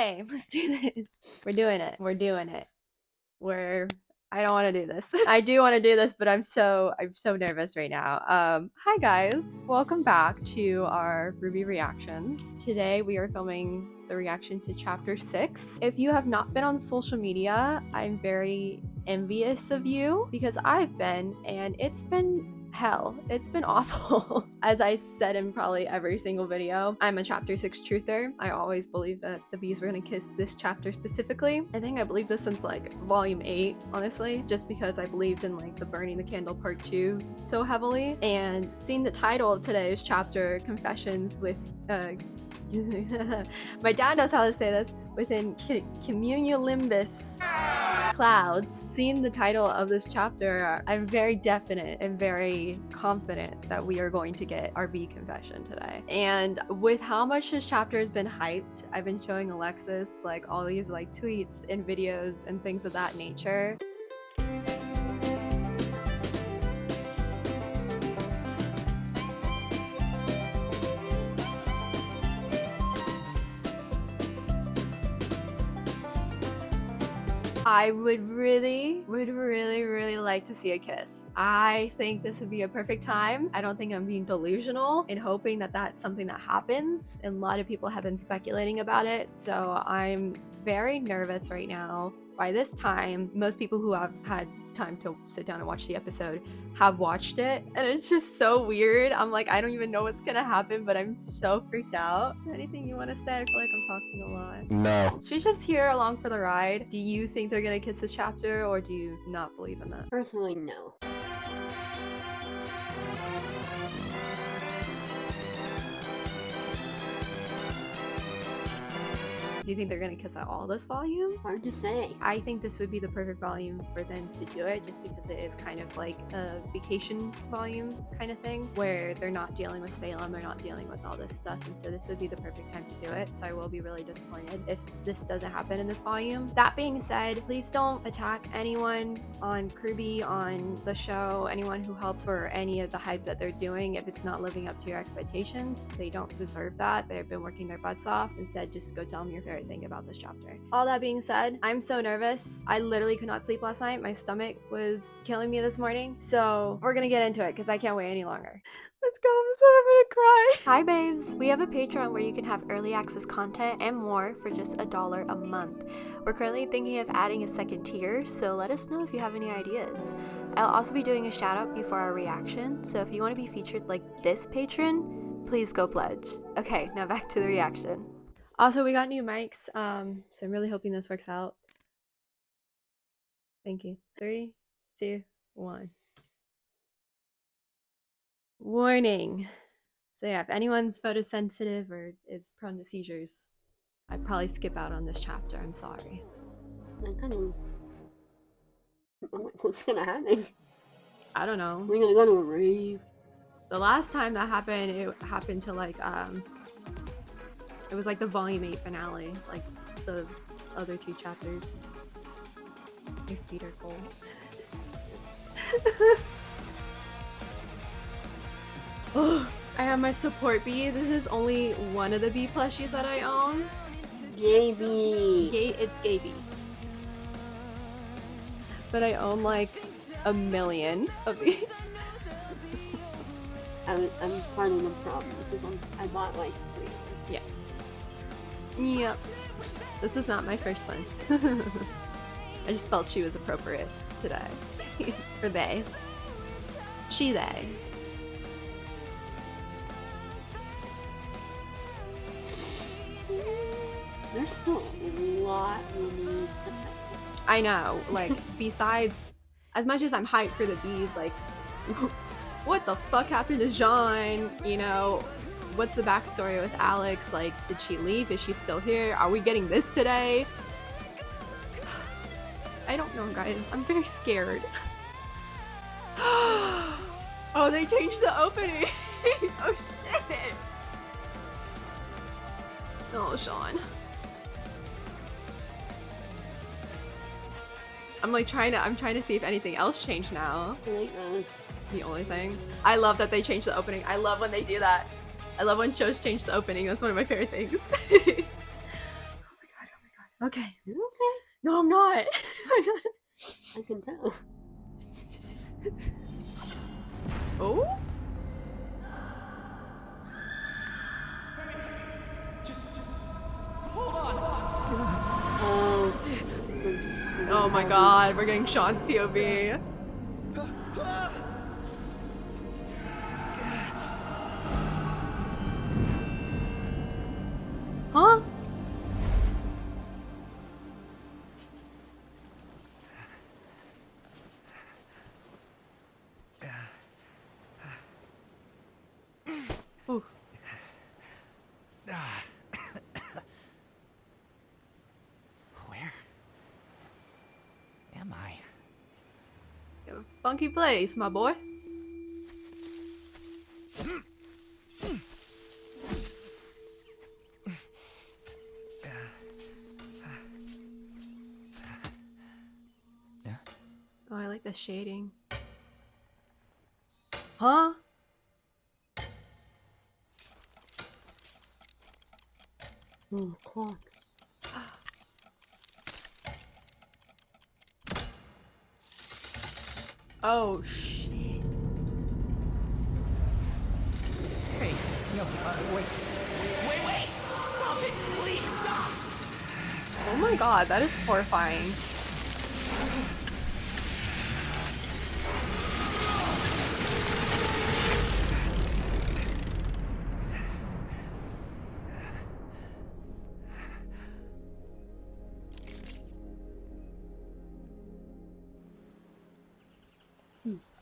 Okay, let's do this. We're doing it. We're doing it. I don't want to do this. I do want to do this, but I'm so nervous right now. Hi guys. Welcome back to our RWBY reactions. Today we are filming the reaction to chapter 6. If you have not been on social media, I'm very envious of you because I've been, and it's been hell. It's been awful. As I said in probably every single video, I'm a chapter 6 truther. I always believed that the bees were gonna kiss this chapter specifically. I think I believed this since like volume 8, honestly, just because I believed in like the burning the candle part 2 so heavily. And seeing the title of today's chapter, Confessions with my dad knows how to say this, within cumulonimbus clouds. Seeing the title of this chapter, I'm very definite and very confident that we are going to get our bee confession today. And with how much this chapter has been hyped, I've been showing Alexis like all these like tweets and videos and things of that nature. I would really like to see a kiss. I think this would be a perfect time. I don't think I'm being delusional in hoping that that's something that happens. And a lot of people have been speculating about it. So I'm very nervous right now. By this time, most people who have had time to sit down and watch the episode have watched it, and it's just so weird. I'm like, I don't even know what's gonna happen, but I'm so freaked out. Is there anything you want to say? I feel like I'm talking a lot. No. She's just here along for the ride. Do you think they're gonna kiss this chapter, or do you not believe in that? Personally, no. Do you think they're gonna kiss at all this volume? Hard to say. I think this would be the perfect volume for them to do it, just because it is kind of like a vacation volume kind of thing, where they're not dealing with Salem, they're not dealing with all this stuff, and so this would be the perfect time to do it. So I will be really disappointed if this doesn't happen in this volume. That being said, please don't attack anyone on rwby, on the show, anyone who helps for any of the hype that they're doing. If it's not living up to your expectations, they don't deserve that. They've been working their butts off. Instead, just go tell them your favorite thing about this chapter. All that being said, I'm so nervous. I literally could not sleep last night. My stomach was killing me this morning. So we're gonna get into it because I can't wait any longer. Let's go. I'm gonna cry. Hi babes. We have a Patreon where you can have early access content and more for just $1 a month. We're currently thinking of adding a second tier, so let us know if you have any ideas. I'll also be doing a shout out before our reaction, so if you want to be featured like this patron, please go pledge. Okay, now back to the reaction. Also, we got new mics, so I'm really hoping this works out. Thank you. 3, 2, 1. Warning. So yeah, if anyone's photosensitive or is prone to seizures, I'd probably skip out on this chapter. I'm sorry. What's gonna happen? I don't know. We're gonna go to a rave. The last time that happened, it happened to like, it was like the volume 8 finale, like the other 2 chapters. Your feet are cold. Oh, I have my support bee. This is only one of the bee plushies that I own. JB. It's gay bee. But I own like a million of these. I'm part of the problem because I bought like 3. Yeah. Yep. This was not my first one. I just felt she was appropriate today. For they. She, they. There's still a lot we need to fix. I know, like, besides, as much as I'm hyped for the bees, like, what the fuck happened to Jaune? You know, what's the backstory with Alex? Like, did she leave? Is she still here? Are we getting this today? I don't know, guys. I'm very scared. Oh, they changed the opening. Oh, shit. Oh, Jaune. I'm trying to see if anything else changed now. The only thing. I love that they changed the opening. I love when they do that. I love when shows change the opening. That's one of my favorite things. Oh my god, Okay. Okay. No, I'm not. I can tell. Oh? Just hold on. Oh. Oh my god, we're getting Sean's POV. Huh? Ooh. Where am I? A funky place, my boy. Yeah? Oh, I like the shading. Huh? Oh, clock. Oh, shit. Hey, no, wait. Wait! Stop it! Please stop! Oh my god, that is horrifying.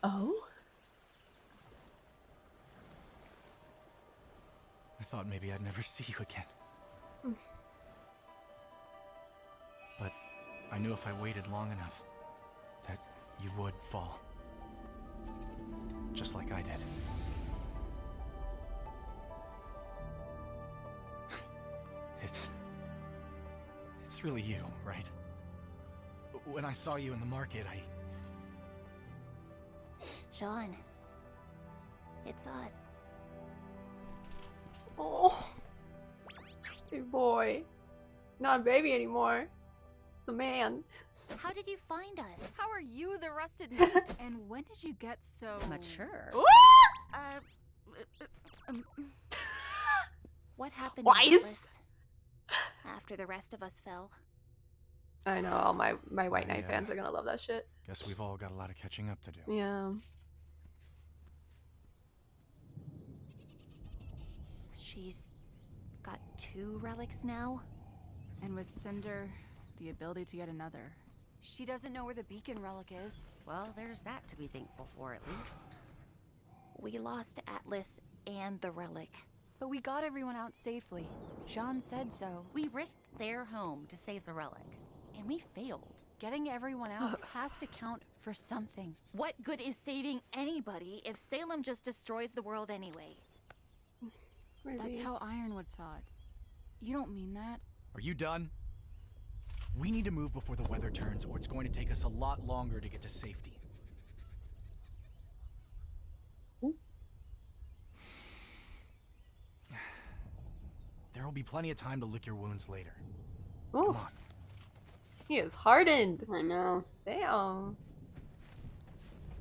Oh? I thought maybe I'd never see you again. But I knew if I waited long enough, that you would fall. Just like I did. It's really you, right? When I saw you in the market, Jaune, it's us. Oh. Big boy. Not a baby anymore. It's a man. How did you find us? How are you the rusted meat? And when did you get so Mature. What happened to Wise. Atlas after the rest of us fell? I know, all my White Knight Yeah. fans are gonna love that shit. guess we've all got a lot of catching up to do. Yeah. She's got 2 relics now. And with Cinder, the ability to get another. She doesn't know where the beacon relic is. Well, there's that to be thankful for, at least. We lost Atlas and the relic. But we got everyone out safely. Jaune said so. We risked their home to save the relic, and we failed. Getting everyone out has to count for something. What good is saving anybody if Salem just destroys the world anyway? Really? That's how Ironwood thought. You don't mean that? Are you done? We need to move before the weather turns, or it's going to take us a lot longer to get to safety. There will be plenty of time to lick your wounds later. Oh, Come on. he is hardened. I know. Damn. I'm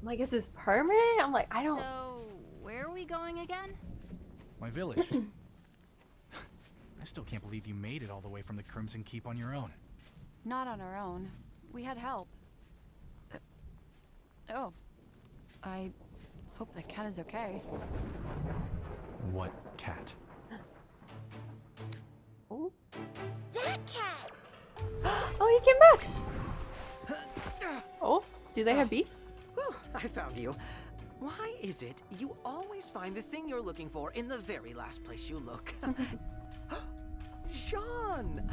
like, is this permanent? I'm like, I don't. So, where are we going again? My village. I still can't believe you made it all the way from the Crimson Keep on your own. Not on our own. We had help. Oh. I hope the cat is okay. What cat? Oh. That cat! Oh, he came back. Oh, do they have beef? Whew, I found you. Why is it you always find the thing you're looking for in the very last place you look? Jaune!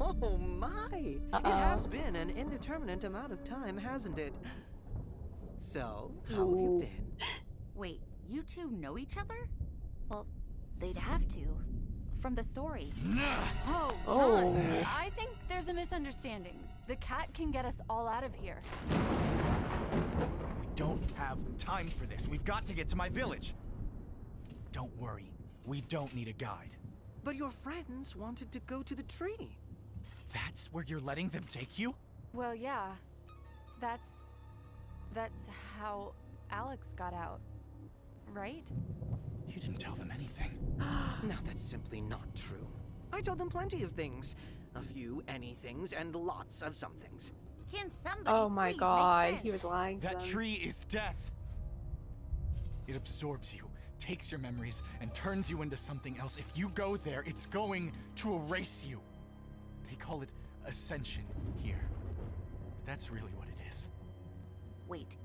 Oh my! It has been an indeterminate amount of time, hasn't it? So, how have you been? Wait, you two know each other? Well, they'd have to. From the story. Oh, Oh. Jaune, I think there's a misunderstanding. The cat can get us all out of here. We don't have time for this. We've got to get to my village. Don't worry. We don't need a guide. But your friends wanted to go to the tree. That's where you're letting them take you? Well, yeah. That's how Alex got out. Right? You didn't tell them anything. Now that's simply not true. I told them plenty of things. A few anythings and lots of somethings. Can somebody Oh my please god, make he was sense? lying to That them. tree is death. It absorbs you, takes your memories, and turns you into something else. If you go there, it's going to erase you. They call it ascension here. But that's really what it is. Wait,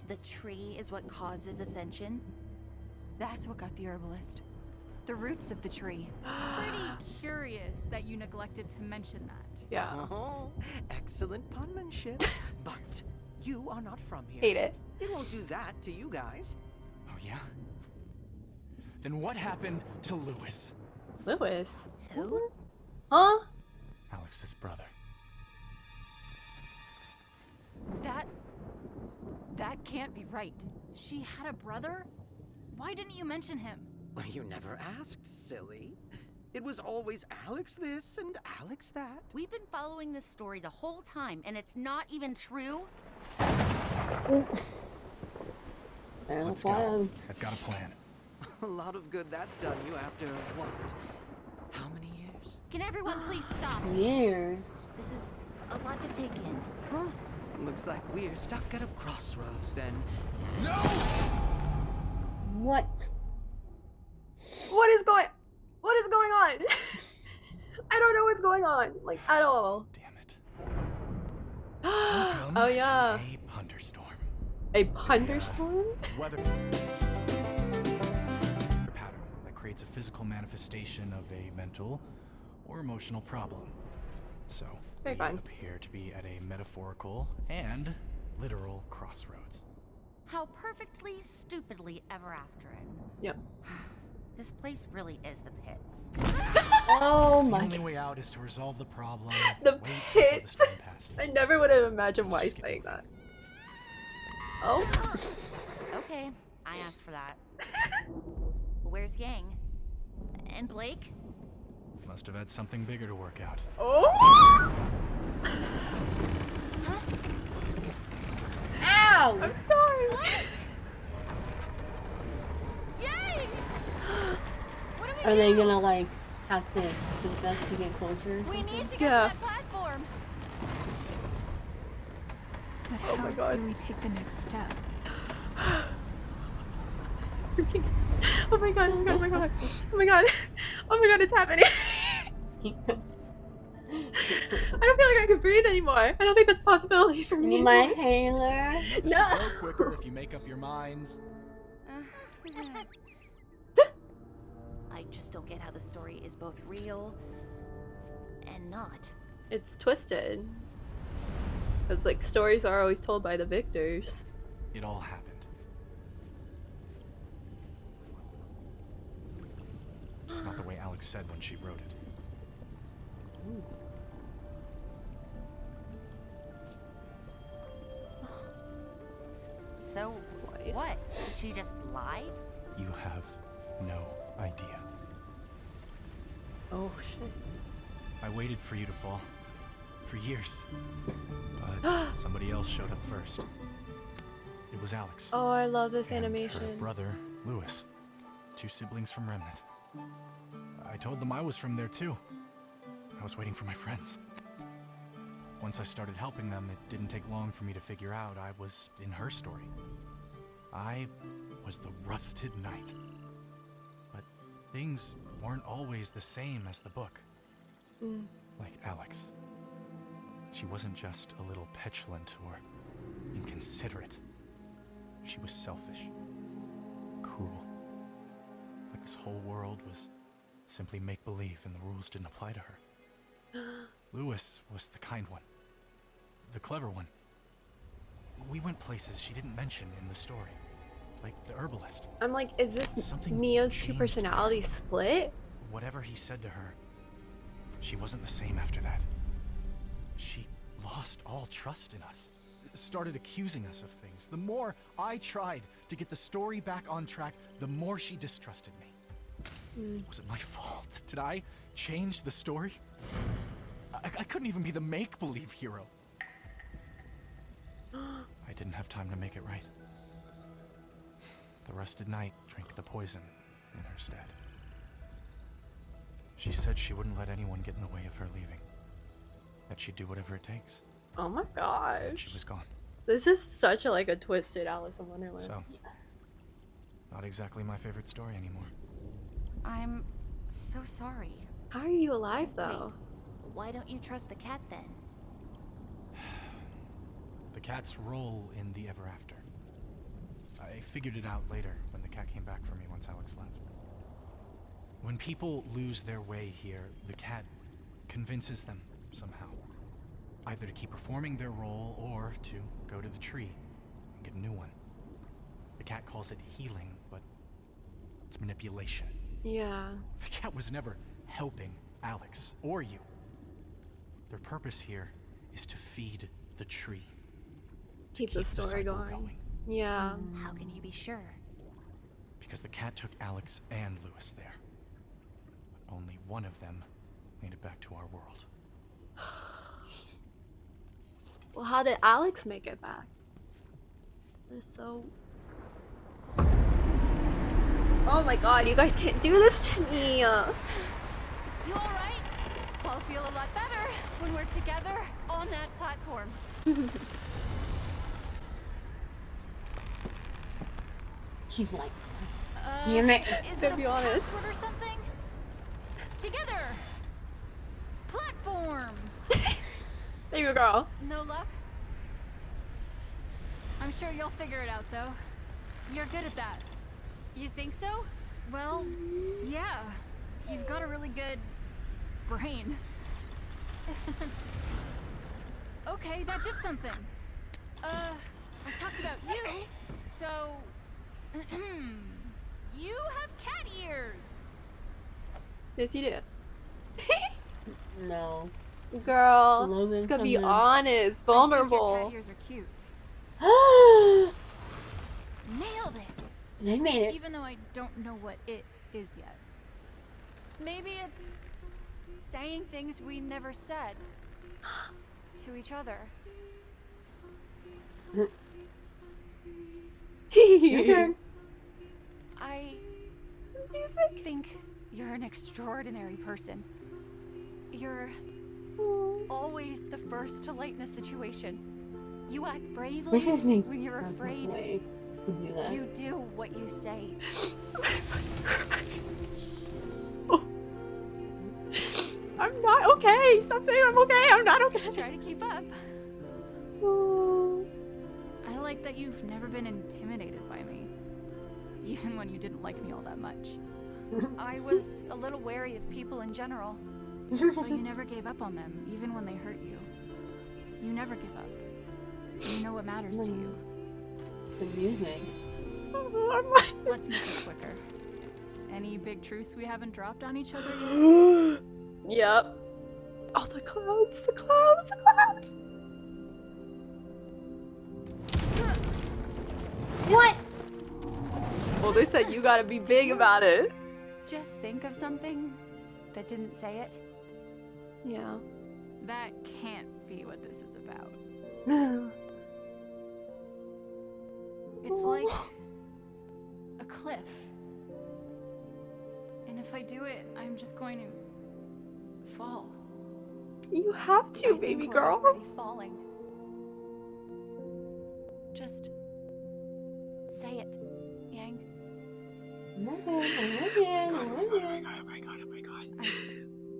the tree is what causes ascension? That's what got the herbalist. The roots of the tree. Pretty curious that you neglected to mention that. Yeah. Oh, excellent penmanship. But you are not from here. Hate it. It won't do that to you guys. Oh, yeah? Then what happened to Lewis? Lewis? Who? Huh? Alex's brother. That can't be right. She had a brother? Why didn't you mention him? Well, you never asked, silly. It was always Alex this and Alex that. We've been following this story the whole time, and it's not even true? Let's go. I've got a plan. A lot of good that's done you after what? How many years? Can everyone please stop? Years. This is a lot to take in. Well, looks like we're stuck at a crossroads then. No! What? What is going on? I don't know what's going on, like, at all. Damn it. Welcome Oh yeah. to a thunderstorm. A thunderstorm? Weather pattern that creates a physical manifestation of a mental or emotional problem. So, Very we fun. appear to be at a metaphorical and literal crossroads. How perfectly, stupidly ever after it. Yep. This place really is the pits. Oh The my. only way out is to resolve the problem. The wait until the pits. storm passes. I never would have imagined why Just get saying over that. Oh. Okay, I asked for that. Where's Yang? And Blake? Must have had something bigger to work out. Oh! Ow! I'm sorry. Yay! What do we Are do? they gonna like have to adjust to get closer or We something? need to get Yeah. to that platform. But Oh how my God. do we take the next step? Oh my god, oh my god, oh my god. Oh my god. Oh my god, it's happening. Jesus. I don't feel like I can breathe anymore. I don't think that's a possibility for me. My Taylor. Now this No. will go quicker if you make up your minds. I just don't get how the story is both real and not. It's twisted. It's like stories are always told by the victors. It all happened. Just not the way Alex said when she wrote it. So, Twice. what? Did she just lie? You have no idea. Oh shit. I waited for you to fall. For years. But somebody else showed up first. It was Alex. Oh, I love this and animation. her brother, Lewis. 2 siblings from Remnant. I told them I was from there too. I was waiting for my friends. Once I started helping them, it didn't take long for me to figure out I was in her story. I was the rusted knight. But things weren't always the same as the book. Like Alex. She wasn't just a little petulant or inconsiderate. She was selfish. Cruel. Like this whole world was simply make-believe and the rules didn't apply to her. Lewis was the kind one. The clever one. We went places she didn't mention in the story. Like the herbalist. I'm like, is this Something Neo's two changed personalities split? Whatever he said to her, she wasn't the same after that. She lost all trust in us. Started accusing us of things. The more I tried to get the story back on track, the more she distrusted me. Was it my fault? Did I change the story? I couldn't even be the make-believe hero. I didn't have time to make it right. The rusted knight drank the poison in her stead. She said she wouldn't let anyone get in the way of her leaving. That she'd do whatever it takes. Oh my And gosh. she was gone. This is such a a twisted Alice in Wonderland. So, not exactly my favorite story anymore. I'm so sorry. How are you alive though? Why don't you trust the cat then? The cat's role in the ever after. I figured it out later when the cat came back for me once Alex left. When people lose their way here, the cat convinces them somehow. Either to keep performing their role or to go to the tree and get a new one. The cat calls it healing, but it's manipulation. Yeah. The cat was never helping Alex or you. Their purpose here is to feed the tree. Keep the story cycle going. Yeah. How can you be sure? Because the cat took Alex and Lewis there. But only one of them made it back to our world. Well, how did Alex make it back? They're so... Oh my god, you guys can't do this to me! You alright? I'll feel a lot better when we're together on that platform. She's like, damn it. Is To it be a honest. password or something? Together! Platform! There you go. No luck? I'm sure you'll figure it out, though. You're good at that. You think so? Well, yeah. You've got a really good brain. Okay, that did something. I talked about you, so... you have cat ears! Yes, you do. No. Girl, Logan it's gonna be coming. honest, Your vulnerable. cat ears are cute. Nailed it! They made it. Even though I don't know what it is yet. Maybe it's saying things we never said to each other. Your turn. I Music. think you're an extraordinary person. You're always the first to lighten a situation. You act bravely This is the when you're afraid. way to do that. You do what you say. I'm not okay. Stop saying I'm okay. I'm not okay. Try to keep up. I like that you've never been intimidated by me, even when you didn't like me all that much. I was a little wary of people in general, but you never gave up on them, even when they hurt you. You never give up. You know what matters to you. The music. Let's make this quicker. Any big truths we haven't dropped on each other yet? Yep. Oh, the clouds, the clouds, the clouds. What? Well, they said you gotta be big about it. Just think of something that didn't say it. Yeah. That can't be what this is about. It's like a cliff. And if I do it, I'm just going to fall. You have I to, think baby we're girl. already falling. Just say it, Yang. I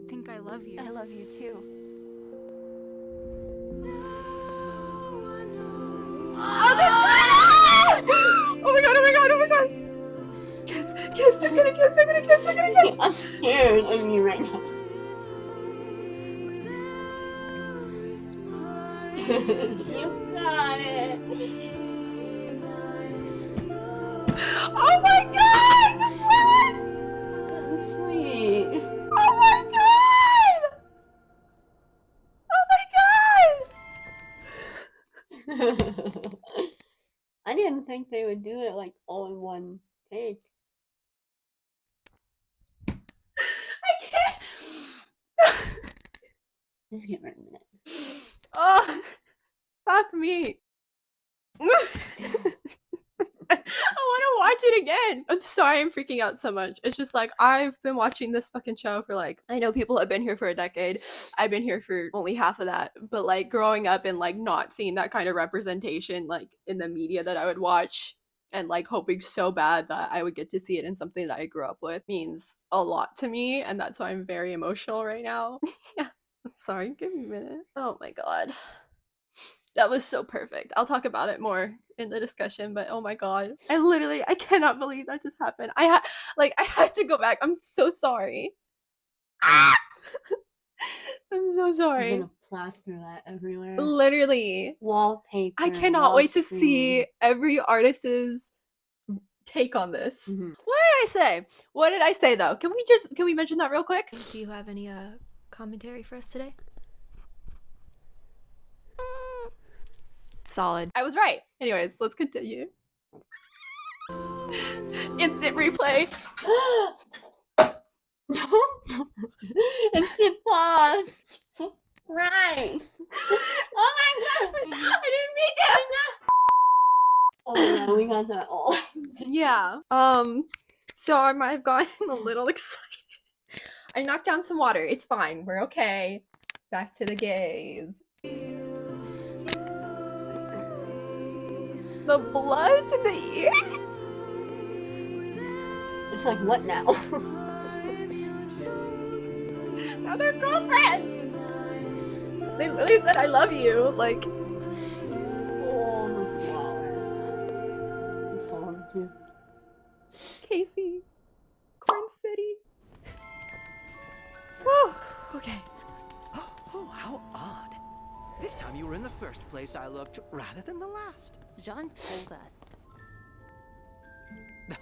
think I love you. I love you too. Oh my god, oh my god, oh my god. Kiss, kiss, they're gonna kiss, they're gonna kiss, they're gonna kiss. I'm scared of you right now. You got it. Oh my god! The blood! That was sweet. Oh my god! Oh my god! I didn't think they would do it like all in one take. I can't. Just give it a minute. Oh, fuck me. I want to watch it again. I'm sorry I'm freaking out so much. It's just like I've been watching this fucking show for like, I know people have been here for a decade. I've been here for only half of that. But like growing up and like not seeing that kind of representation like in the media that I would watch and like hoping so bad that I would get to see it in something that I grew up with means a lot to me. And that's why I'm very emotional right now. Yeah. I'm sorry. Give me a minute. Oh my god. That was so perfect. I'll talk about it more in the discussion, but oh my god. I cannot believe that just happened. I have to go back. I'm so sorry. I'm so I'm sorry. gonna plaster that everywhere. Literally. Wallpaper. I cannot wait to see every artist's take on this. What did I say? What did I say though? Can we mention that real quick? Do you have any commentary for us today? Solid. I was right. Anyways, let's continue. Instant replay. Instant pause. Right. Oh my god. I didn't mean to. Oh no, we got that all. Yeah. So I might have gotten a little excited. I knocked down some water. It's fine. We're okay. Back to the gaze. The blush in the ears? It's like, what now? Now they're girlfriends! They literally said I love you. Like, Oh, the flowers. The song too. Casey. Corn City. Whew. Okay. Oh, how odd. This time you were in the first place I looked, rather than the last. Jaune told us.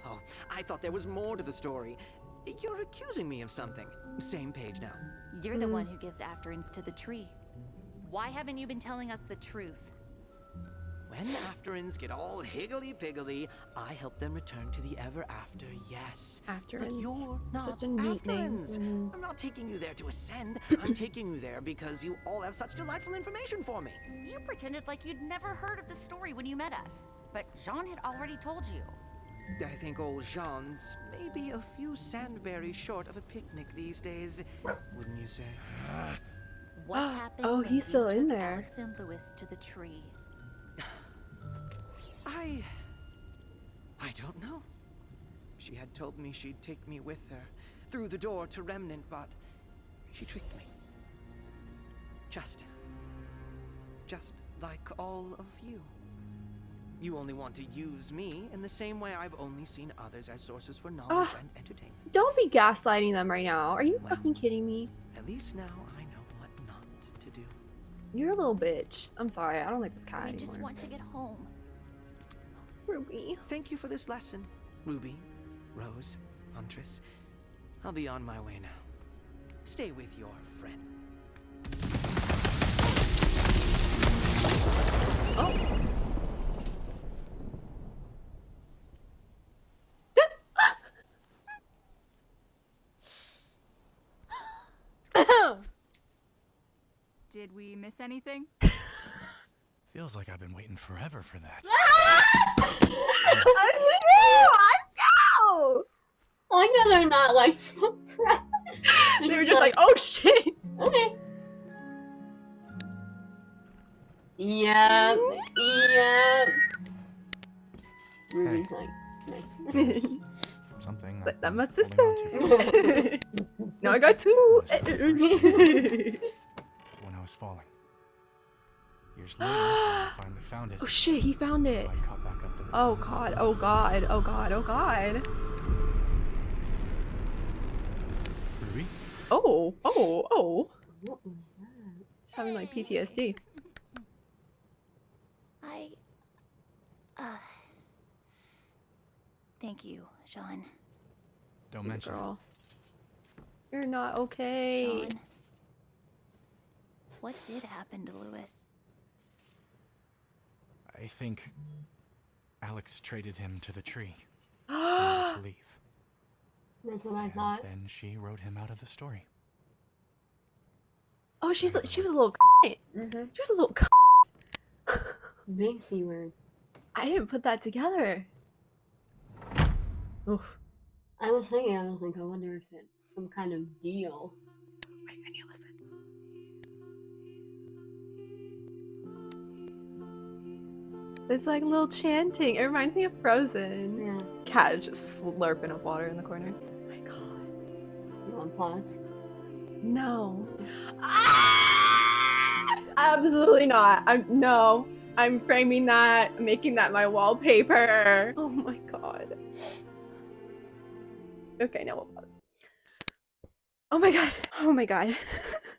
Oh, I thought there was more to the story. You're accusing me of something. Same page now. You're the one who gives afterins to the tree. Why haven't you been telling us the truth? When afterins get all higgledy-piggledy, I help them return to the ever-after, yes. Afterins. But you're not Such a neat name. afterins. I'm not taking you there to ascend. I'm taking you there because you all have such delightful information for me. You pretended like you'd never heard of the story when you met us. But Jaune had already told you. I think old Jaune's maybe a few sandberries short of a picnic these days, wouldn't you say? What happened Oh, when he's you still in took there. Alex and Louis to the tree? I don't know. She had told me she'd take me with her through the door to Remnant, but she tricked me. Just like all of you. You only want to use me in the same way I've only seen others as sources for knowledge and entertainment. Don't be gaslighting them right now. Are you Well, fucking kidding me? At least now I know what not to do. You're a little bitch. I'm sorry. I don't like this cat We anymore. just want to get home. Ruby. Thank you for this lesson, Ruby, Rose, Huntress. I'll be on my way now. Stay with your friend. Oh. Did we miss anything? Feels like I've been waiting forever for that. I I know they're not like surprised. They were just like, oh shit. Okay. Yeah. Ruby's like, nice. Something. But I've that's been my holding on sister. Now I got two. Was the first when I was falling. Years later, when I finally found it. Oh shit, he found it. I caught back up to the Oh god, oh god, oh god, oh god. Ruby? Oh. What was that? Just having like PTSD. Thank you, Jaune. Don't mention Girl. You're not okay. Jaune. What did happen to Louis? it. I think Alex traded him to the tree in order to leave. That's what I And thought. then she wrote him out of the story. Oh, she was a little Mm-hmm. she was a little Big C word. I didn't put that together. Oof. I was thinking, I wonder if it's some kind of deal. Wait, I need to listen. It's like a little chanting. It reminds me of Frozen. Yeah. Cat is just slurping up water in the corner. Oh my god. You want pause? No. Ah! Absolutely not. I'm framing that, making that my wallpaper. Oh my god. Okay, now we'll pause. Oh my god. Oh my god.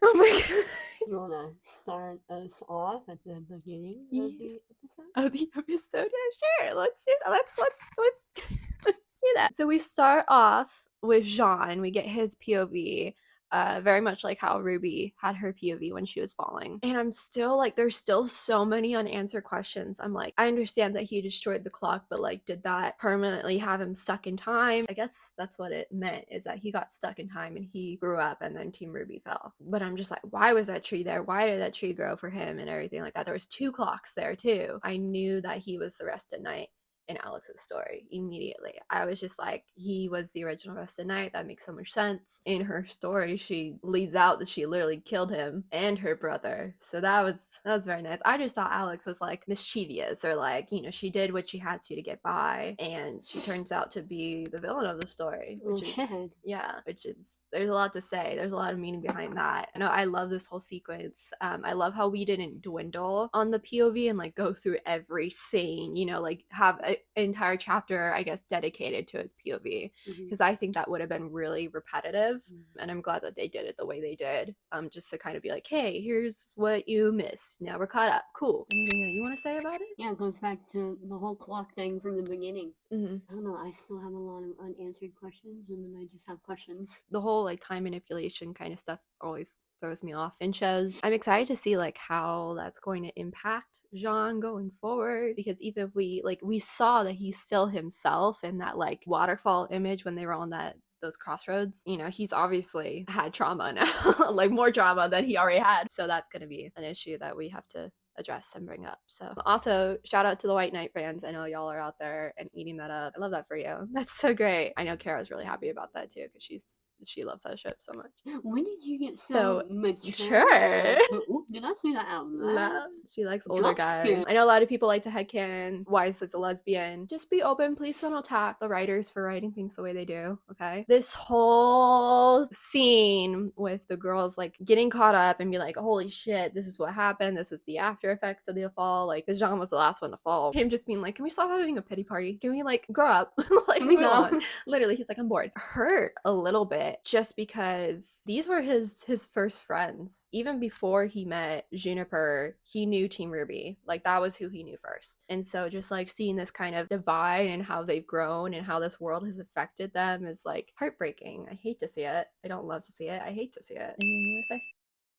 Oh my god. You wanna start us off at the beginning of the episode? Of the episode? Yeah, sure. Let's do that. Let's do that. So we start off with Jaune. We get his POV. Very much like how Ruby had her POV when she was falling. And I'm still like, there's still so many unanswered questions. I'm like, I understand that he destroyed the clock, but like, did that permanently have him stuck in time? I guess that's what it meant, is that he got stuck in time and he grew up and then Team Ruby fell. But I'm just like, why was that tree there? Why did that tree grow for him and everything like that? There was 2 clocks there too. I knew that he was the Rested Knight in Alex's story immediately. I was just like, he was the original Rested Knight. That makes so much sense. In her story, she leaves out that she literally killed him and her brother. So that was very nice. I just thought Alex was like mischievous, or like, you know, she did what she had to get by, and she turns out to be the villain of the story, which is there's a lot to say. There's a lot of meaning behind that. I know, I love this whole sequence. I love how we didn't dwindle on the POV and like go through every scene, you know, like have an entire chapter, I guess, dedicated to his POV, because I think that would have been really repetitive. And I'm glad that they did it the way they did, just to kind of be like, hey, here's what you missed, now we're caught up. Cool. Anything that you want to say about it? Yeah, it goes back to the whole clock thing from the beginning. Mm-hmm. I don't know, I still have a lot of unanswered questions, and then I just have questions. The whole like time manipulation kind of stuff always throws me off in shows. I'm excited to see like how that's going to impact Jaune going forward, because even if we saw that he's still himself in that like waterfall image when they were on those crossroads, you know, he's obviously had trauma now, like more trauma than he already had. So that's going to be an issue that we have to address and bring up. So also, shout out to the White Knight fans. I know y'all are out there and eating that up. I love that for you. That's so great. I know Kara's really happy about that too, because she loves that ship so much. When did you get so mature? Ooh, did I say that out loud? She likes older guys. I know a lot of people like to headcanon Wise is a lesbian. Just be open. Please don't attack the writers for writing things the way they do, okay? This whole scene with the girls like getting caught up and be like, holy shit, this is what happened. This was the after effects of the fall. Like, because Jaune was the last one to fall. Him just being like, can we stop having a pity party? Can we like grow up? Like, move on. Literally, he's like, I'm bored. Hurt a little bit, just because these were his first friends. Even before he met Juniper, he knew Team Ruby. Like, that was who he knew first. And so just like seeing this kind of divide and how they've grown and how this world has affected them is like heartbreaking. I hate to see it. I don't love to see it. I hate to see it. Anything you want to say?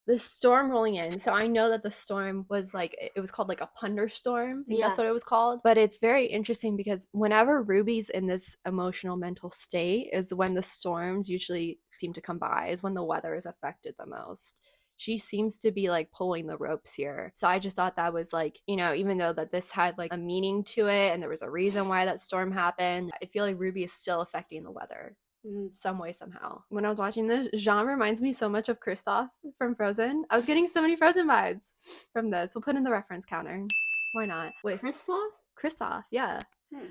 The storm rolling in. So I know that the storm was like, it was called like a punderstorm. I think that's what it was called. But it's very interesting because whenever Ruby's in this emotional mental state is when the storms usually seem to come by, is when the weather is affected the most. She seems to be like pulling the ropes here. So I just thought that was like, you know, even though that this had like a meaning to it and there was a reason why that storm happened, I feel like Ruby is still affecting the weather. Some way, somehow. When I was watching this, Jaune reminds me so much of Kristoff from Frozen. I was getting so many Frozen vibes from this. We'll put in the reference counter. Why not? With Kristoff, yeah.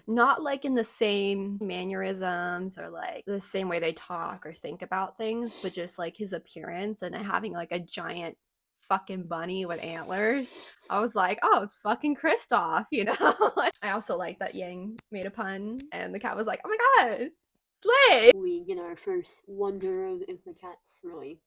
Not like in the same mannerisms or like the same way they talk or think about things, but just like his appearance and having like a giant fucking bunny with antlers. I was like, oh, it's fucking Kristoff, you know? I also like that Yang made a pun and the cat was like, oh my god, slay! We get our first wonder of if the cat's really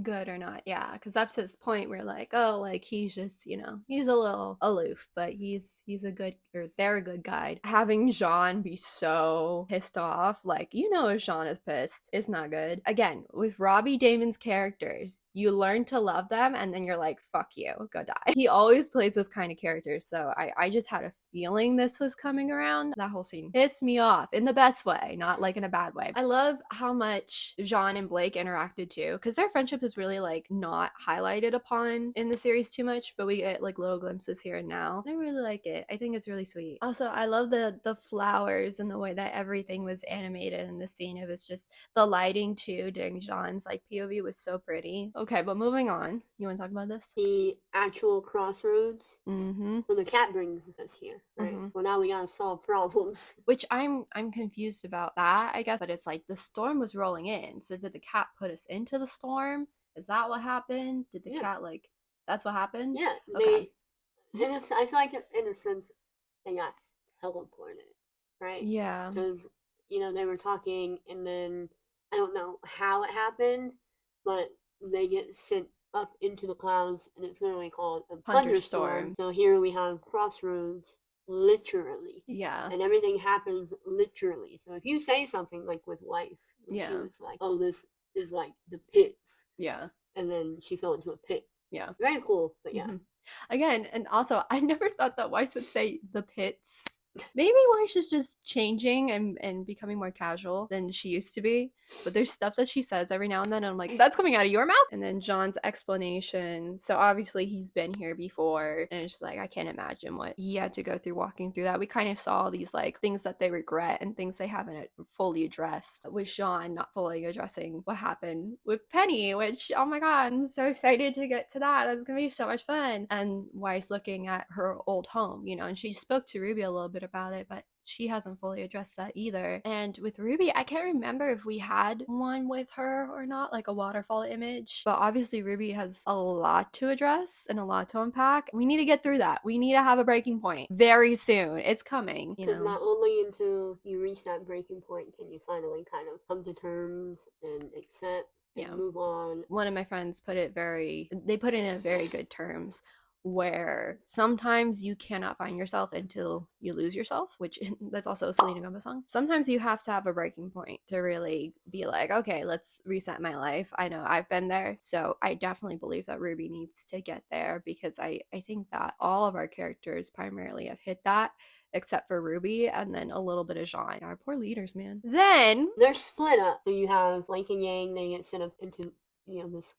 good or not, yeah, because up to this point we're like, oh, like he's just, you know, he's a little aloof, but he's a good, or they're a good guide. Having Jaune be so pissed off, like, you know, if Jaune is pissed, it's not good. Again, with Robbie Damon's characters, you learn to love them and then you're like, fuck you, go die. He always plays those kind of characters, so I just had a feeling this was coming around. That whole scene pissed me off in the best way, not like in a bad way. I love how much Jaune and Blake interacted too, because their friendship is really like not highlighted upon in the series too much, but we get like little glimpses here and now. I really like it. I think it's really sweet. Also, I love the flowers and the way that everything was animated in the scene. It was just the lighting too during Jaune's like POV was so pretty. Okay, but moving on. You want to talk about this? The actual crossroads. Mm-hmm. So the cat brings us here, right? Mm-hmm. Well, now we gotta solve problems. Which I'm confused about that, I guess. But it's like the storm was rolling in. So did the cat put us into the storm? Is that what happened? Did the cat like? That's what happened. Yeah, Okay. I feel like in a sense they got teleported, right? Yeah. Because they were talking, and then I don't know how it happened, but they get sent up into the clouds, and it's literally called a thunderstorm. So here we have crossroads, literally. Yeah. And everything happens literally. So if you say something like with Weiss, Yeah. she was like, "Oh, this is like the pits," Yeah. and then she fell into a pit. Yeah. Very cool, but yeah. Again, and also I never thought that Weiss would say the pits. Maybe Weiss is just changing and becoming more casual than she used to be. But there's stuff that she says every now and then, and I'm like, that's coming out of your mouth? And then Jaune's explanation. So obviously he's been here before, and it's just like, I can't imagine what he had to go through walking through that. We kind of saw these like things that they regret and things they haven't fully addressed, with Jaune not fully addressing what happened with Penny, which, oh my god, I'm so excited to get to that. That's gonna be so much fun. And Weiss looking at her old home, and she spoke to Ruby a little bit about it, but she hasn't fully addressed that either. And with Ruby, I can't remember if we had one with her or not, like a waterfall image, but obviously Ruby has a lot to address and a lot to unpack. We need to get through that. We need to have a breaking point very soon. It's coming, Because not only until you reach that breaking point can you finally kind of come to terms and accept and move on. One of my friends put it they put it in very good terms, where sometimes you cannot find yourself until you lose yourself, which that's also a Selena Gomez song. Sometimes you have to have a breaking point to really be like, okay, let's reset my life. I know I've been there, so I definitely believe that Ruby needs to get there, because I think that all of our characters primarily have hit that, except for Ruby, and then a little bit of Jaune. Our poor leaders, man. Then they're split up. So you have Link and Yang, they get sent up into this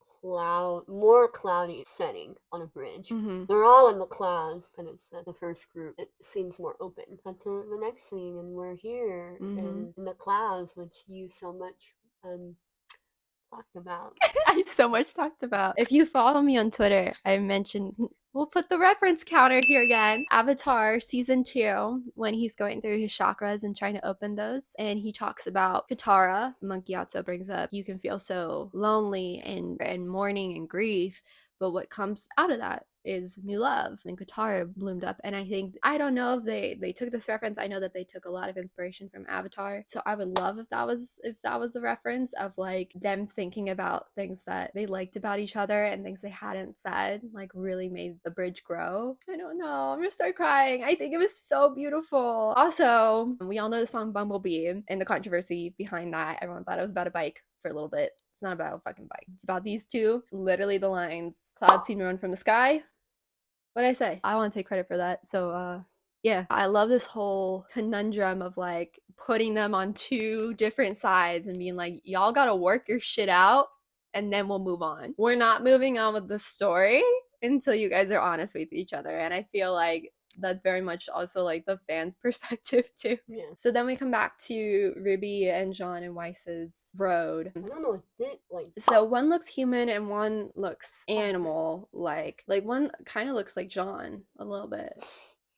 more cloudy setting on a bridge. They're all in the clouds, but it's the first group. It seems more open. Cut to the next scene, and we're here in the clouds, which you so much talked about. I so much talked about. If you follow me on Twitter, I mentioned, we'll put the reference counter here again. Avatar season 2, when he's going through his chakras and trying to open those, and he talks about Katara. Monkey Otso brings up, you can feel so lonely and mourning and grief, but what comes out of that is new love, and Katara bloomed up. And I don't know if they took this reference. I know that they took a lot of inspiration from Avatar, so I would love if that was a reference of like them thinking about things that they liked about each other and things they hadn't said, like really made the bridge grow. I don't know, I'm gonna start crying. I think it was so beautiful. Also, we all know the song Bumblebee and the controversy behind that. Everyone thought it was about a bike for a little bit. It's not about a fucking bike. It's about these two. Literally the lines, clouds seem to run from the sky. What'd I say? I want to take credit for that. So, yeah. I love this whole conundrum of like putting them on two different sides and being like, y'all gotta work your shit out and then we'll move on. We're not moving on with the story until you guys are honest with each other. And I feel like that's very much also like the fans' perspective too. Yeah. So then we come back to Ruby and Jaune and Weiss's road. I don't know what So one looks human and one looks animal. Like one kind of looks like Jaune a little bit.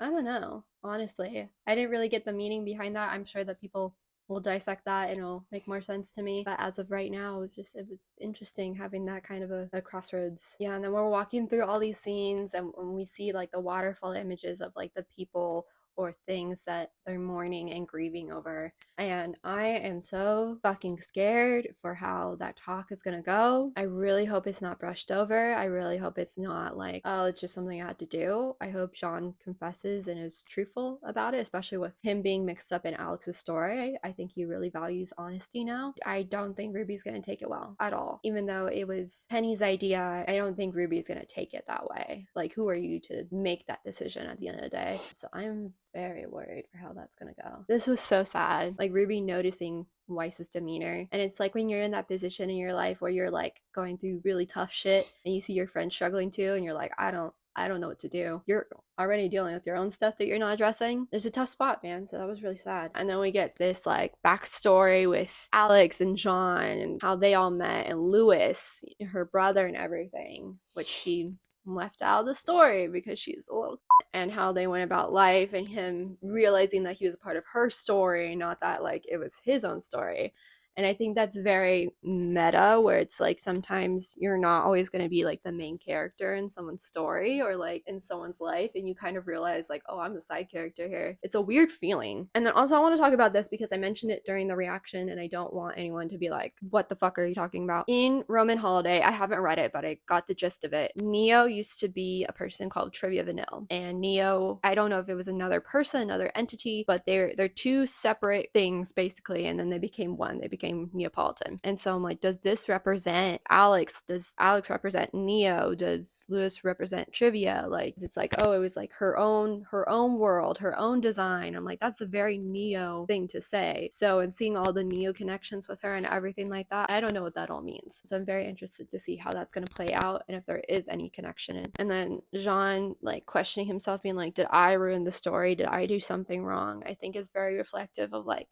I don't know, honestly. I didn't really get the meaning behind that. I'm sure that people will dissect that and it'll make more sense to me. But as of right now, it was interesting having that kind of a crossroads. Yeah, and then we're walking through all these scenes and when we see like the waterfall images of like the people or things that they're mourning and grieving over. And I am so fucking scared for how that talk is gonna go. I really hope it's not brushed over. I really hope it's not like, oh, it's just something I had to do. I hope Jaune confesses and is truthful about it, especially with him being mixed up in Alex's story. I think he really values honesty now. I don't think Ruby's gonna take it well at all. Even though it was Penny's idea, I don't think Ruby's gonna take it that way. Like, who are you to make that decision at the end of the day? So I'm very worried for how that's gonna go. This was so sad. Like Ruby noticing Weiss's demeanor. And it's like when you're in that position in your life where you're like going through really tough shit and you see your friend struggling too, and you're like, I don't know what to do. You're already dealing with your own stuff that you're not addressing. There's a tough spot, man. So that was really sad. And then we get this like backstory with Alex and Jaune and how they all met, and Louis, her brother, and everything, which she left out of the story because she's a little and how they went about life, and him realizing that he was a part of her story, not that like it was his own story. And I think that's very meta, where it's like sometimes you're not always going to be like the main character in someone's story or like in someone's life, and you kind of realize like, oh, I'm the side character here. It's a weird feeling. And then also I want to talk about this because I mentioned it during the reaction, and I don't want anyone to be like, what the fuck are you talking about? In Roman Holiday, I haven't read it, but I got the gist of it. Neo used to be a person called Trivia Vanille, and Neo, I don't know if it was another person, another entity, but they're two separate things basically, and then they became one. They became Neapolitan. And so I'm like, does this represent Alex? Does Alex represent Neo? Does Louis represent Trivia? Like, it's like, oh, it was like her own world, her own design. I'm like, that's a very Neo thing to say. So, and seeing all the Neo connections with her and everything like that, I don't know what that all means. So I'm very interested to see how that's going to play out and if there is any connection. And then Jaune like questioning himself, being like, did I ruin the story? Did I do something wrong? I think is very reflective of like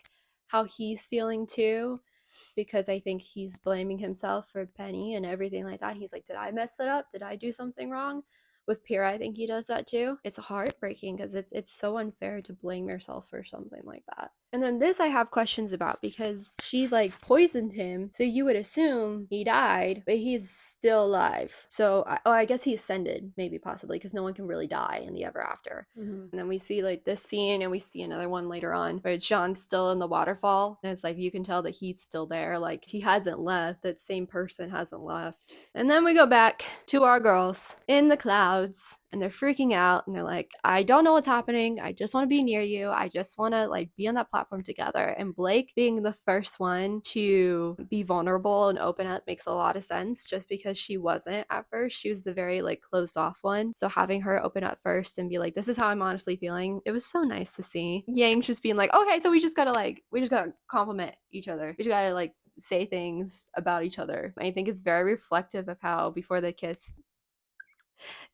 how he's feeling too, because I think he's blaming himself for Penny and everything like that. He's like, did I mess it up? Did I do something wrong? With Pyrrha, I think he does that too. It's heartbreaking because it's so unfair to blame yourself for something like that. And then this I have questions about, because she like poisoned him, so you would assume he died, but he's still alive. So I guess he ascended, maybe possibly, because no one can really die in the ever after. And then we see like this scene, and we see another one later on where Jaune's still in the waterfall, and it's like you can tell that he's still there, like he hasn't left, that same person hasn't left. And then we go back to our girls in the clouds, and they're freaking out, and they're like, I don't know what's happening, I just want to be near you, I just want to like be on that platform together. And Blake being the first one to be vulnerable and open up makes a lot of sense, just because she wasn't at first. She was the very like closed off one, so having her open up first and be like, this is how I'm honestly feeling, it was so nice to see. Yang's just being like, okay, so we just gotta compliment each other, we just gotta like say things about each other. I think it's very reflective of how before the kiss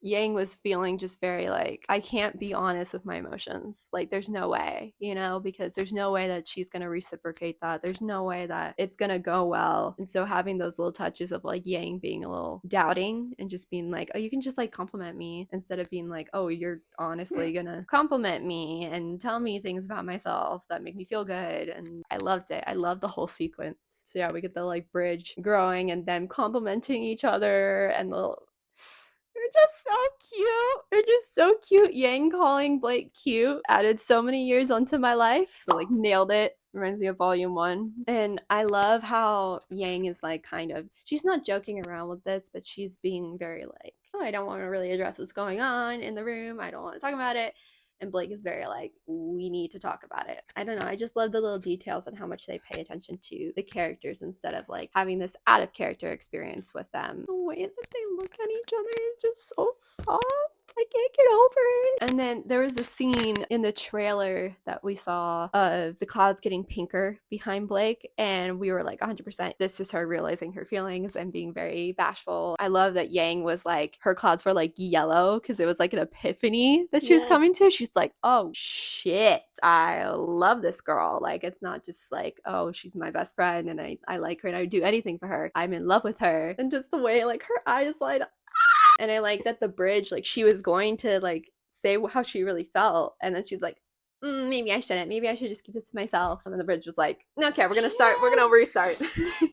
Yang was feeling just very like, I can't be honest with my emotions. Like, there's no way, you know, because there's no way that she's going to reciprocate that. There's no way that it's going to go well. And so having those little touches of like Yang being a little doubting and just being like, oh, you can just like compliment me, instead of being like, oh, you're honestly going to compliment me and tell me things about myself that make me feel good. And I loved it. I love the whole sequence. So yeah, we get the like bridge growing and them complimenting each other, and the they're just so cute. They're just so cute. Yang calling Blake cute added so many years onto my life. But, like, nailed it. Reminds me of Volume 1. And I love how Yang is like she's not joking around with this, but she's being very like, oh, I don't want to really address what's going on in the room. I don't want to talk about it. And Blake is very like, we need to talk about it. I don't know. I just love the little details and how much they pay attention to the characters instead of like having this out of character experience with them. The way that they look at each other is just so soft. I can't get over it. And then there was a scene in the trailer that we saw of the clouds getting pinker behind Blake, and we were like 100% this is her realizing her feelings and being very bashful. I love that Yang was like, her clouds were like yellow because it was like an epiphany that she was coming to. She's like, oh shit, I love this girl. Like, it's not just like, oh, she's my best friend and I like her and I would do anything for her. I'm in love with her. And just the way like her eyes light up. And I like that the bridge, like she was going to like say how she really felt, and then she's like, maybe I shouldn't. Maybe I should just keep this to myself. And then the bridge was like, okay, we're gonna restart.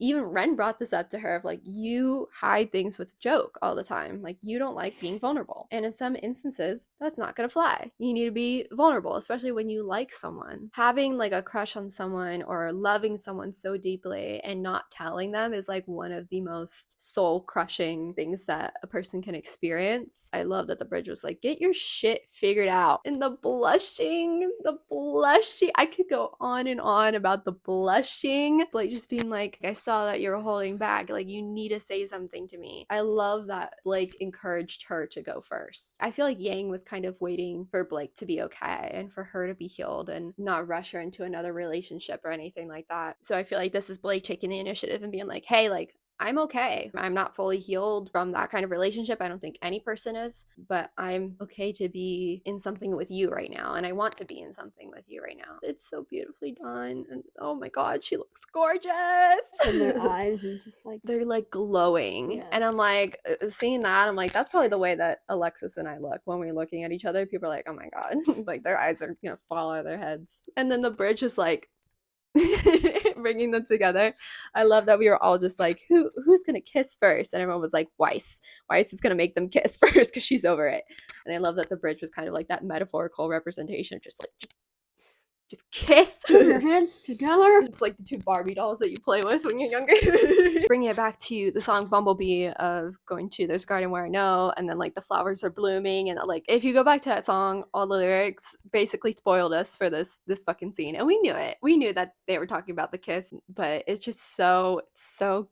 Even Ren brought this up to her of like, you hide things with joke all the time. Like, you don't like being vulnerable. And in some instances, that's not gonna fly. You need to be vulnerable, especially when you like someone. Having like a crush on someone or loving someone so deeply and not telling them is like one of the most soul crushing things that a person can experience. I love that the bridge was like, get your shit figured out. And the blushing the blushing. I could go on and on about the blushing. Blake just being like, I saw that you were holding back. Like, you need to say something to me. I love that Blake encouraged her to go first. I feel like Yang was kind of waiting for Blake to be okay and for her to be healed and not rush her into another relationship or anything like that. So I feel like this is Blake taking the initiative and being like, hey, like, I'm okay. I'm not fully healed from that kind of relationship. I don't think any person is, but I'm okay to be in something with you right now. And I want to be in something with you right now. It's so beautifully done. And oh my God, she looks gorgeous. And their eyes are just like, they're like glowing. Yeah. And I'm like, seeing that, I'm like, that's probably the way that Alexis and I look when we're looking at each other. People are like, oh my God, like their eyes are gonna fall out of their heads. And then the bridge is like, bringing them together. I love that we were all just like, who's gonna kiss first? And everyone was like, Weiss is gonna make them kiss first because she's over it. And I love that the bridge was kind of like that metaphorical representation of just like, just kiss. put your hands together. It's like the two Barbie dolls that you play with when you're younger. Bringing it back to the song Bumblebee of going to There's a Garden Where I Know, and then like the flowers are blooming, and like if you go back to that song, all the lyrics basically spoiled us for this fucking scene. And we knew it. We knew that they were talking about the kiss, but it's just so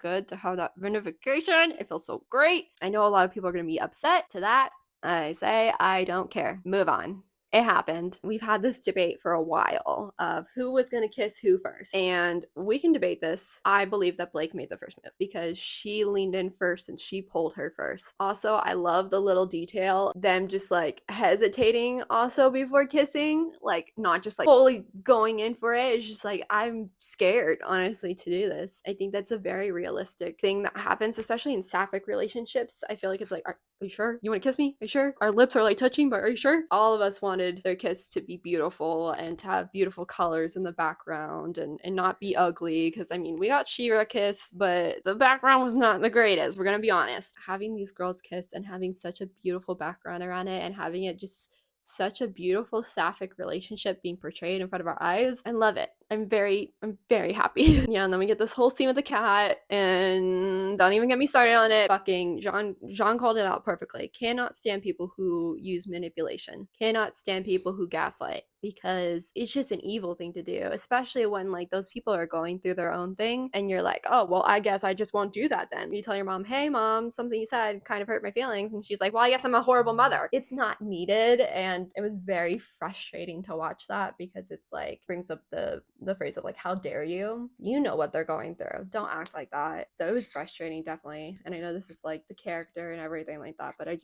good to have that vinification. It feels so great. I know a lot of people are gonna be upset to that. I say I don't care. Move on. It happened. We've had this debate for a while of who was going to kiss who first. And we can debate this. I believe that Blake made the first move because she leaned in first and she pulled her first. Also, I love the little detail, them just like hesitating also before kissing, like not just like fully going in for it. It's just like, I'm scared, honestly, to do this. I think that's a very realistic thing that happens, especially in sapphic relationships. I feel like it's like, are you sure? You want to kiss me? Are you sure? Our lips are like touching, but are you sure? All of us wanted their kiss to be beautiful and to have beautiful colors in the background and not be ugly, because I mean, we got She-Ra kiss, but the background was not the greatest, we're gonna be honest. Having these girls kiss and having such a beautiful background around it and having it just such a beautiful sapphic relationship being portrayed in front of our eyes, I love it. I'm very happy. Yeah, and then we get this whole scene with the cat, and don't even get me started on it. Fucking Jaune called it out perfectly. Cannot stand people who use manipulation. Cannot stand people who gaslight, because it's just an evil thing to do, especially when like those people are going through their own thing and you're like, oh, well, I guess I just won't do that then. You tell your mom, hey mom, something you said kind of hurt my feelings, and she's like, well, I guess I'm a horrible mother. It's not needed. And it was very frustrating to watch that, because it's like brings up the phrase of like, how dare you? You know what they're going through. Don't act like that. So it was frustrating, definitely. And I know this is like the character and everything like that, but I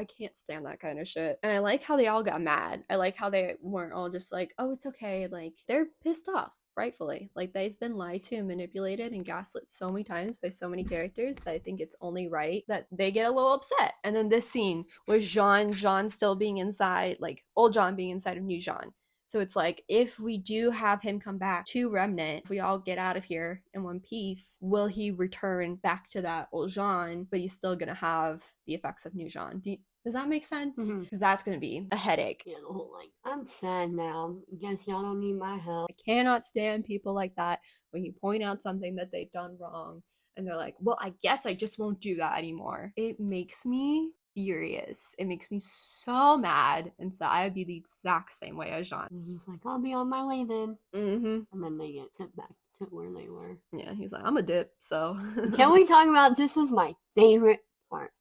can't stand that kind of shit. And I like how they all got mad. I like how they weren't all just like, oh, it's okay. Like, they're pissed off, rightfully. Like, they've been lied to and manipulated and gaslit so many times by so many characters that I think it's only right that they get a little upset. And then this scene with Jaune still being inside, like old Jaune being inside of new Jaune. So it's like, if we do have him come back to Remnant, if we all get out of here in one piece, will he return back to that old Jaune, but he's still gonna have the effects of new Jaune? Does that make sense? Because that's gonna be a headache. Yeah, the whole like, I'm sad now. Guess y'all don't need my help. I cannot stand people like that when you point out something that they've done wrong and they're like, well, I guess I just won't do that anymore. It makes me furious. It makes me so mad. And so I would be the exact same way as Jaune. And he's like, I'll be on my way then. And then they get sent back to where they were. Yeah, he's like, I'm a dip, so. Can we talk about, this was my favorite part,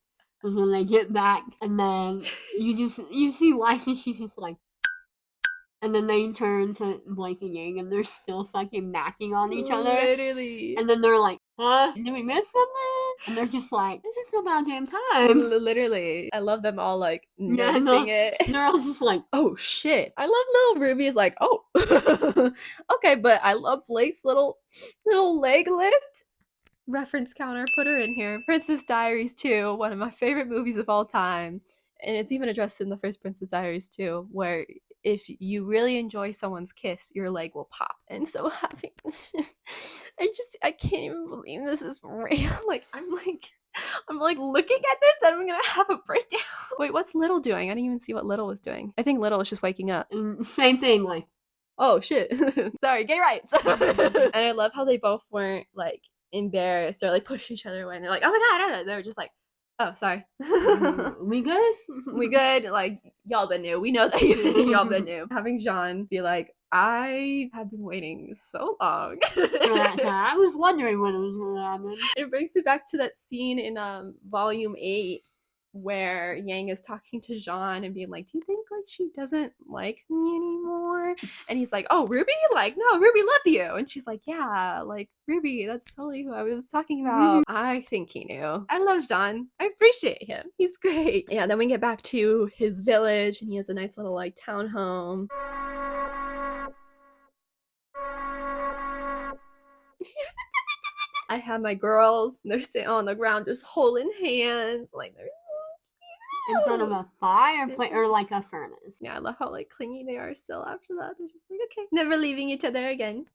was when they get back and then you see Weiss, she's just like, and then they turn to Blake and Yang and they're still fucking knocking on each other. Literally. And then they're like, huh? Did we miss something? And they're just like, this is about damn time. Literally. I love them all like noticing it. They're all just like, oh shit. I love little Ruby is like, oh. Okay, but I love Blake's little leg lift. Reference counter, put her in here. Princess Diaries 2, one of my favorite movies of all time. And it's even addressed in the first Princess Diaries 2, where if you really enjoy someone's kiss, your leg will pop. And so having I can't even believe this is real. Like, I'm like looking at this and I'm gonna have a breakdown. Wait, what's Little doing? I didn't even see what Little was doing. I think Little was just waking up. Same thing, like, oh shit. Sorry, gay rights. And I love how they both weren't like embarrassed or like push each other away, and they're like, oh my god, they were just like, oh, sorry. we good? We good? Like, y'all been new. We know that y'all been new. Having Jaune be like, I have been waiting so long. I was wondering when it was going to happen. It brings me back to that scene in volume 8 where Yang is talking to Jaune and being like, do you think like she doesn't like me anymore? And he's like, oh, Ruby? Like, no, Ruby loves you. And she's like, yeah, like Ruby, that's totally who I was talking about. I think he knew. I love Jaune. I appreciate him. He's great. Yeah, then we get back to his village and he has a nice little like townhome. I have my girls, they're sitting on the ground just holding hands, like they're in front of a fireplace or like a furnace. Yeah, I love how like clingy they are still after that. They're just like, okay, never leaving each other again.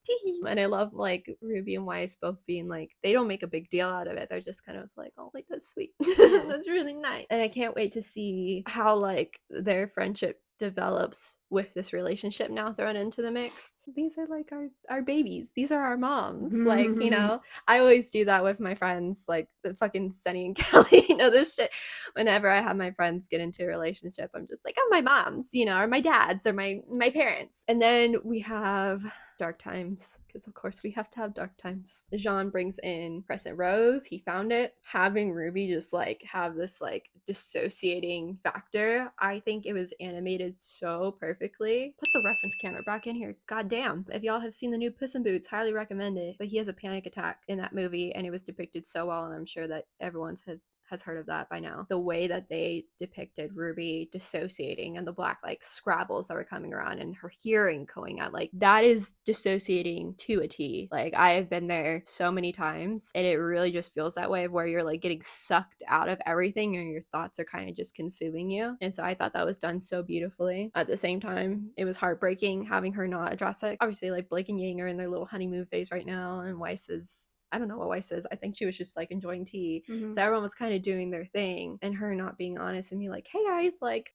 And I love like Ruby and Weiss both being like, they don't make a big deal out of it. They're just kind of like, oh, like that's sweet. That's really nice. And I can't wait to see how like their friendship develops with this relationship now thrown into the mix. These are like our babies. These are our moms. Like, you know, I always do that with my friends, like the fucking Sunny and Kelly, you know, this shit. Whenever I have my friends get into a relationship, I'm just like, oh, my moms, you know, or my dads or my parents. And then we have dark times, because of course we have to have dark times. Jaune brings in Crescent Rose. He found it. Having Ruby just like have this like dissociating factor, I think it was animated so perfectly. Put the reference camera back in here. God damn. If y'all have seen the new Puss in Boots, highly recommend it. But he has a panic attack in that movie and it was depicted so well, and I'm sure that everyone's has heard of that by now. The way that they depicted Ruby dissociating and the black like scrabbles that were coming around and her hearing going out, like that is dissociating to a T. Like I have been there so many times and it really just feels that way, where you're like getting sucked out of everything and your thoughts are kind of just consuming you. And so I thought that was done so beautifully. At the same time, it was heartbreaking having her not address it. Obviously, like Blake and Yang are in their little honeymoon phase right now, and Weiss is, I don't know what Weiss is. I think she was just like enjoying tea. So everyone was kind of doing their thing, and her not being honest and be like, hey guys, like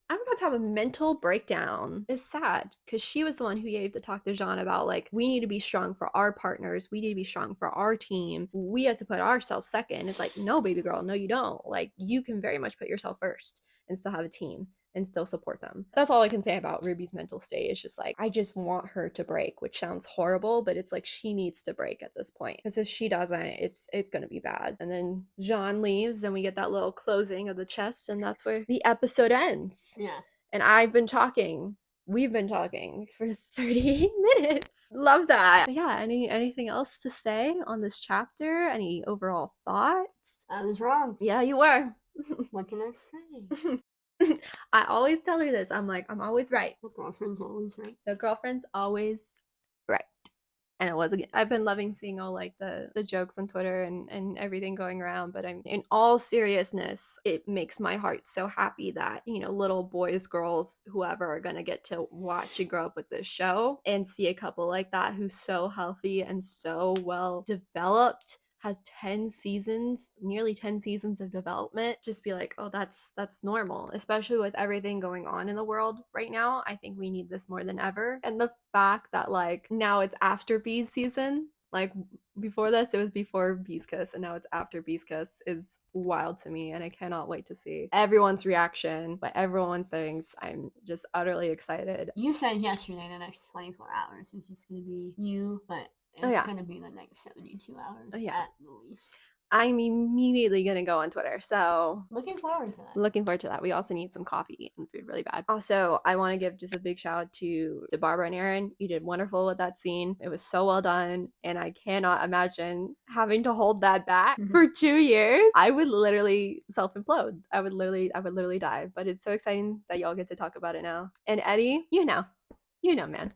I'm about to have a mental breakdown is sad, because she was the one who gave the talk to Jaune about like, we need to be strong for our partners, we need to be strong for our team, we have to put ourselves second. It's like, no, baby girl, no, you don't. Like you can very much put yourself first and still have a team and still support them. That's all I can say about Ruby's mental state. It's just like, I just want her to break, which sounds horrible, but it's like she needs to break at this point, because if she doesn't, it's gonna be bad. And then Jaune leaves, then we get that little closing of the chest, and that's where the episode ends. Yeah. And we've been talking for 38 minutes. Love that. But yeah, anything else to say on this chapter? Any overall thoughts? I was wrong. Yeah, you were. What can I say? I always tell her this. I'm like, I'm always right. The girlfriend's always right. The girlfriend's always right. And it was, I've been loving seeing all like the jokes on Twitter and everything going around. But I'm, in all seriousness, it makes my heart so happy that, you know, little boys, girls, whoever are going to get to watch and grow up with this show and see a couple like that who's so healthy and so well developed, has 10 seasons, nearly 10 seasons of development, just be like, oh, that's normal, especially with everything going on in the world right now. I think we need this more than ever. And the fact that like now it's after Bee's season, like before this it was before Bee's Kiss and now it's after Bee's Kiss, is wild to me, and I cannot wait to see everyone's reaction, what everyone thinks. I'm just utterly excited. You said yesterday the next 24 hours is just going to be you, but it's going to be the next 72 hours at the least. I'm immediately going to go on Twitter. So looking forward to that. Looking forward to that. We also need some coffee and food really bad. Also, I want to give just a big shout out to Barbara and Aaron. You did wonderful with that scene. It was so well done. And I cannot imagine having to hold that back for 2 years. I would literally self-implode. I would literally die. But it's so exciting that y'all get to talk about it now. And Eddie, you know, man,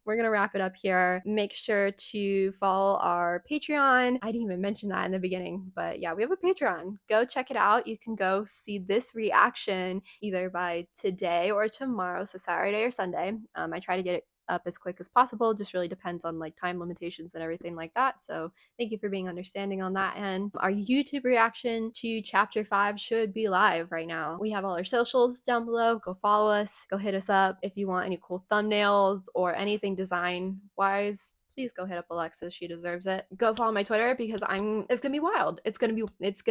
we're gonna wrap it up here. Make sure to follow our Patreon. I didn't even mention that in the beginning, but yeah, we have a Patreon. Go check it out. You can go see this reaction either by today or tomorrow, so Saturday or Sunday. I try to get it up as quick as possible. Just really depends on like time limitations and everything like that. So thank you for being understanding on that. And our YouTube reaction to chapter 5 should be live right now. We have all our socials down below. Go follow us, go hit us up if you want any cool thumbnails or anything design wise. please go hit up Alexis. She deserves it. Go follow my Twitter because it's gonna be wild. It's gonna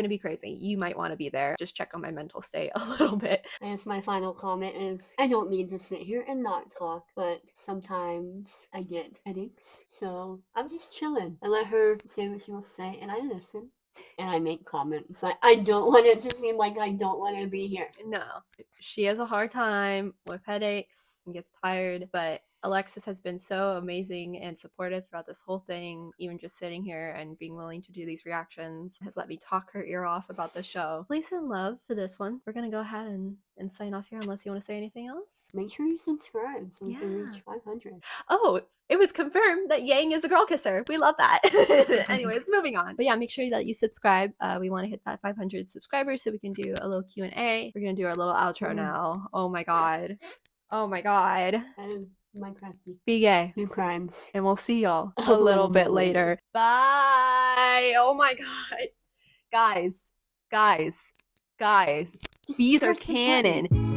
be crazy. You might want to be there. Just check on my mental state a little bit. I guess my final comment is, I don't mean to sit here and not talk, but sometimes I get headaches. So I'm just chilling. I let her say what she will say, and I listen. And I make comments, but I don't want it to seem like I don't want to be here. No, she has a hard time with headaches and gets tired, but Alexis has been so amazing and supportive throughout this whole thing, even just sitting here and being willing to do these reactions, has let me talk her ear off about the show. Peace and love for this one. We're gonna go ahead and sign off here unless you want to say anything else. Make sure you subscribe so we can reach 500. Oh, it was confirmed that Yang is a girl kisser. We love that. Anyways, moving on. But yeah, make sure that you subscribe. We want to hit that 500 subscribers so we can do a little Q&A. We're gonna do our little outro now. Oh my god. Oh my god. Minecraft. Be gay. Do crimes. And we'll see y'all a little bit later. Bye. Oh my god. Guys. Bees are canon.